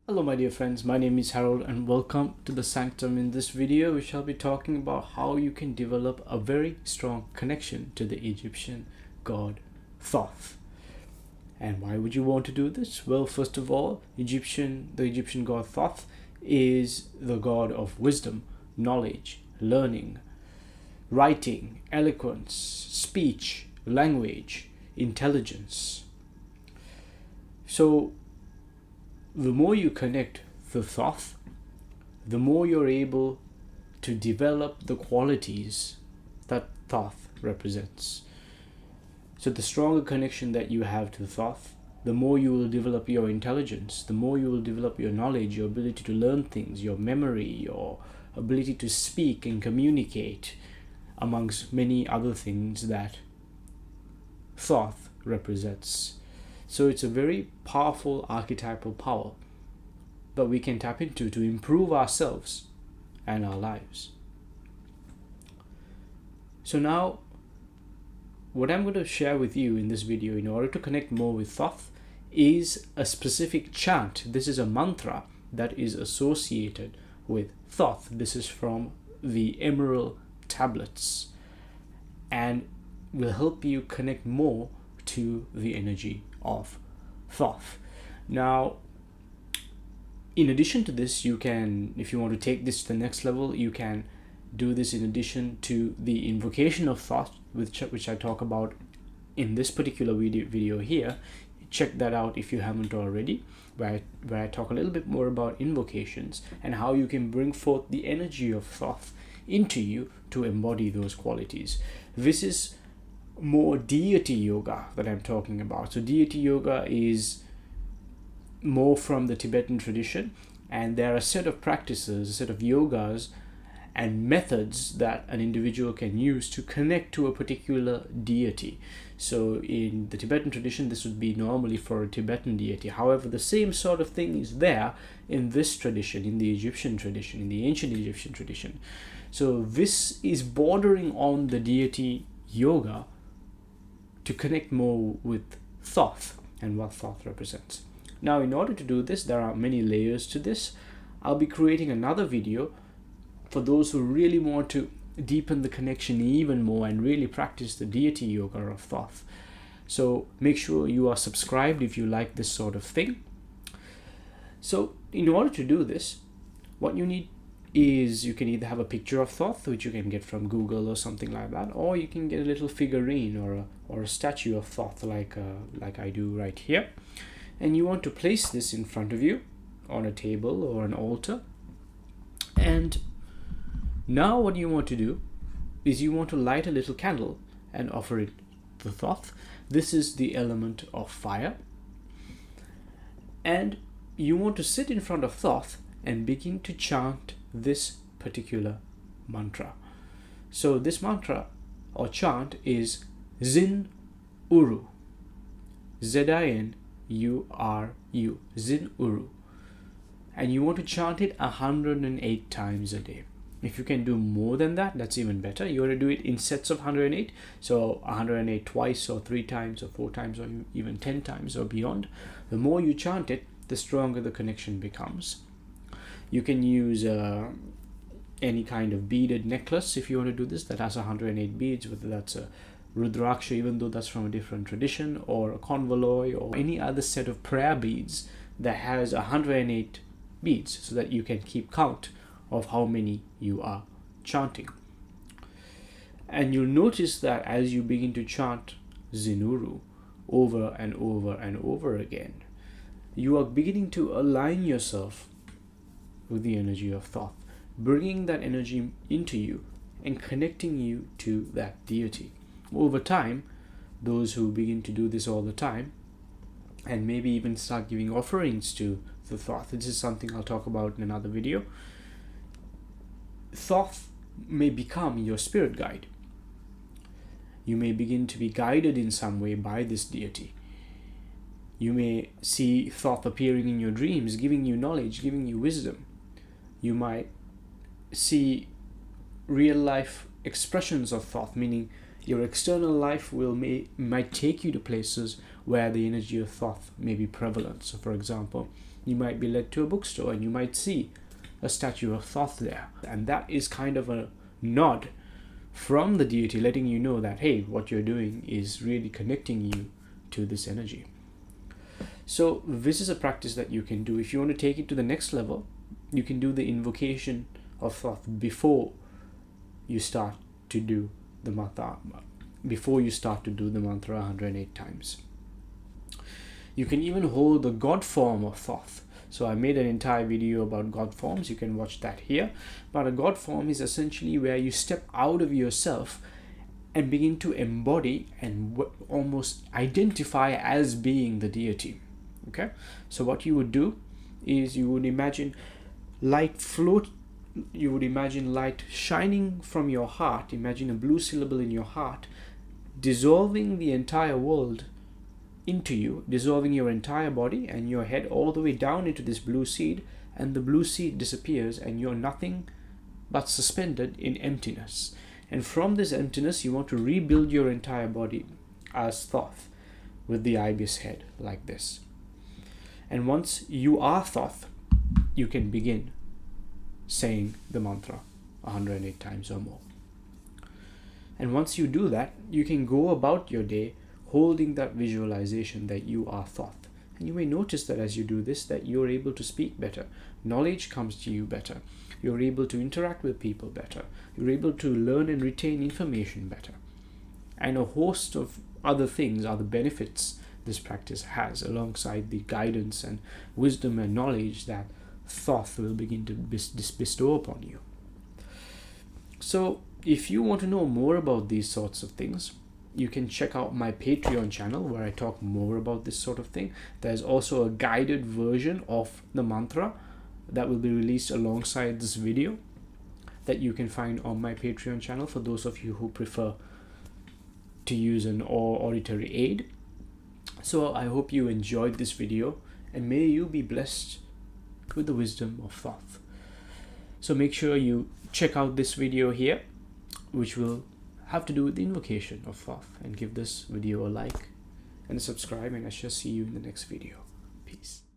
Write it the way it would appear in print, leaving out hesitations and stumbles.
Hello my dear friends, my name is Harold and welcome to the Sanctum. In this video we shall be talking about how you can develop a very strong connection to the Egyptian god Thoth. And why would you want to do this? Well, first of all, the Egyptian god Thoth is the god of wisdom, knowledge, learning, writing, eloquence, speech, language, intelligence. So the more you connect to Thoth, the more you're able to develop the qualities that Thoth represents. So the stronger connection that you have to Thoth, the more you will develop your intelligence, the more you will develop your knowledge, your ability to learn things, your memory, your ability to speak and communicate, amongst many other things that Thoth represents. So it's a very powerful archetypal power that we can tap into to improve ourselves and our lives. So now, what I'm going to share with you in this video in order to connect more with Thoth is a specific chant. This is a mantra that is associated with Thoth. This is from the Emerald Tablets and will help you connect more to the energy of Thoth. Now, in addition to this, you can, if you want to take this to the next level, you can do this in addition to the invocation of Thoth, which I talk about in this particular video here. Check that out if you haven't already, where I talk a little bit more about invocations and how you can bring forth the energy of Thoth into you to embody those qualities. This is more deity yoga that I'm talking about. So deity yoga is more from the Tibetan tradition, and there are a set of practices, a set of yogas and methods that an individual can use to connect to a particular deity. So in the Tibetan tradition, this would be normally for a Tibetan deity. However, the same sort of thing is there in this tradition, in the Egyptian tradition, in the ancient Egyptian tradition. So this is bordering on the deity yoga to connect more with Thoth and what Thoth represents. Now, in order to do this, there are many layers to this. I'll be creating another video for those who really want to deepen the connection even more and really practice the deity yoga of Thoth. So make sure you are subscribed if you like this sort of thing. So in order to do this, what you need is you can either have a picture of Thoth, which you can get from Google or something like that, or you can get a little figurine or a statue of Thoth like I do right here. And you want to place this in front of you on a table or an altar. And now what you want to do is you want to light a little candle and offer it to Thoth. This is the element of fire. And you want to sit in front of Thoth and begin to chant this particular mantra. So this mantra or chant is Zin Uru. Z-I-N U-R-U, Zin Uru. And you want to chant it 108 times a day. If you can do more than that, that's even better. You want to do it in sets of 108. So 108 twice or 3 times or 4 times or even 10 times or beyond. The more you chant it, the stronger the connection becomes. You can use any kind of beaded necklace if you want to do this that has 108 beads, whether that's a Rudraksha, even though that's from a different tradition, or a convoloi, or any other set of prayer beads that has 108 beads, so that you can keep count of how many you are chanting. And you'll notice that as you begin to chant Zinuru over and over and over again, you are beginning to align yourself with the energy of Thoth, bringing that energy into you and connecting you to that deity. Over time, those who begin to do this all the time and maybe even start giving offerings to the Thoth, this is something I'll talk about in another video, Thoth may become your spirit guide. You may begin to be guided in some way by this deity. You may see Thoth appearing in your dreams, giving you knowledge, giving you wisdom. You might see real life expressions of Thoth, meaning your external life might take you to places where the energy of Thoth may be prevalent. So for example, You might be led to a bookstore and you might see a statue of Thoth there. And that is kind of a nod from the deity, letting you know that, hey, what you're doing is really connecting you to this energy. So this is a practice that you can do. If you want to take it to the next level, you can do the invocation of Thoth before you start to do the mantra, 108 times. You can even hold the God form of Thoth. So I made an entire video about God forms. You can watch that here. But a God form is essentially where you step out of yourself and begin to embody and almost identify as being the deity. Okay? So what you would do is you would imagine light shining from your heart. Imagine a blue syllable in your heart, dissolving the entire world into you, dissolving your entire body and your head all the way down into this blue seed, and the blue seed disappears and you're nothing but suspended in emptiness. And from this emptiness, you want to rebuild your entire body as Thoth with the ibis head like this. And once you are Thoth, you can begin saying the mantra 108 times or more. And once you do that, you can go about your day holding that visualization that you are Thoth. And you may notice that as you do this, that you're able to speak better. Knowledge comes to you better. You're able to interact with people better. You're able to learn and retain information better. And a host of other things are the benefits this practice has, alongside the guidance and wisdom and knowledge that Thoth will begin to bestow upon you. So if you want to know more about these sorts of things, you can check out my Patreon channel where I talk more about this sort of thing. There's also a guided version of the mantra that will be released alongside this video that you can find on my Patreon channel for those of you who prefer to use an auditory aid. So I hope you enjoyed this video, and may you be blessed with the wisdom of Thoth. So make sure you check out this video here, which will have to do with the invocation of Thoth, and give this video a like and a subscribe, and I shall see you in the next video. Peace.